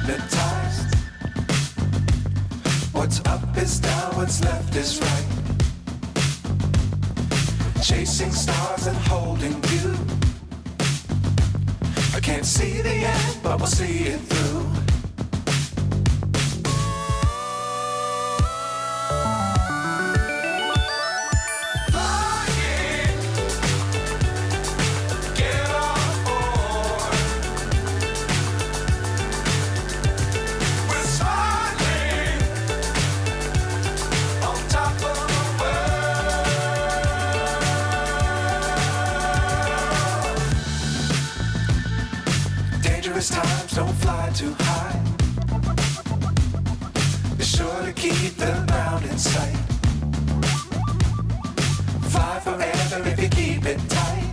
hypnotized. What's up is down, what's left is right. Chasing stars and holding you. I can't see the end, but we'll see it through. Times don't fly too high. Be sure to keep the ground in sight. Fly forever if you keep it tight.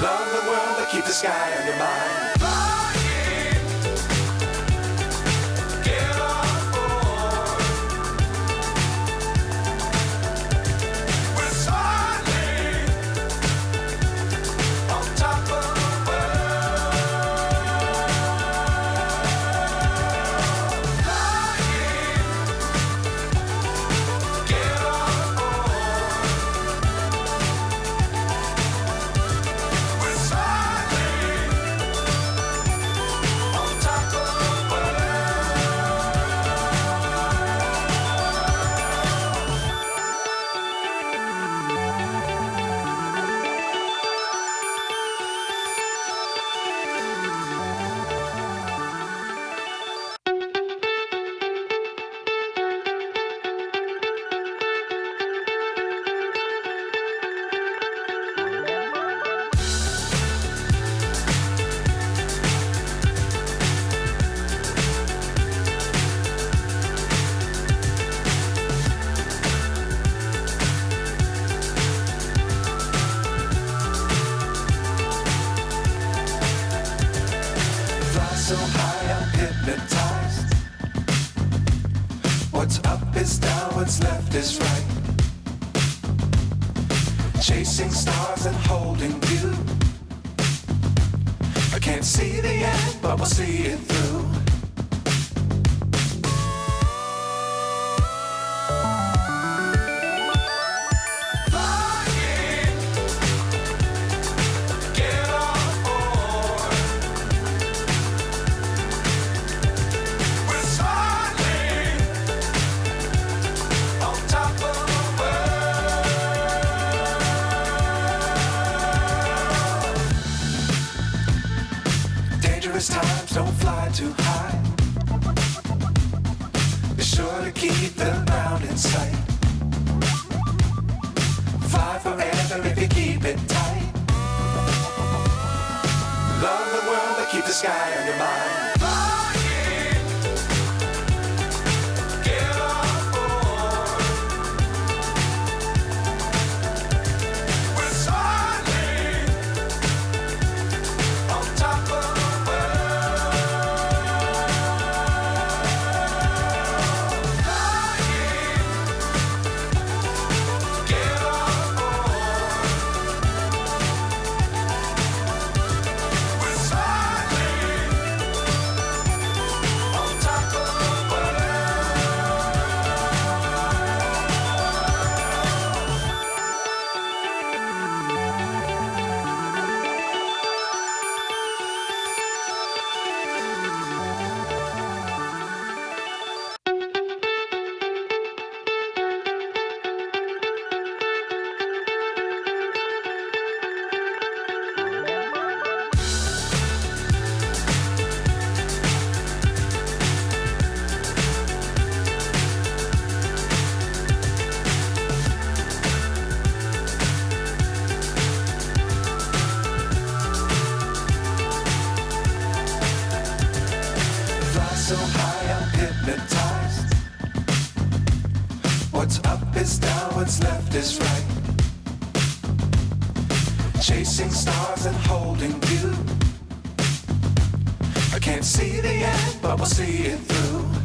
Love the world but keep the sky on your mind. So high I'm hypnotized. What's up is down, what's left is right. Chasing stars and holding you. I can't see the end, but we'll see it through. Times don't fly too high. Be sure to keep the ground in sight. Fly forever if you keep it tight. Love the world but keep the sky on your mind. So high I'm hypnotized. What's up is down, what's left is right. Chasing stars and holding you. I can't see the end, but we'll see it through.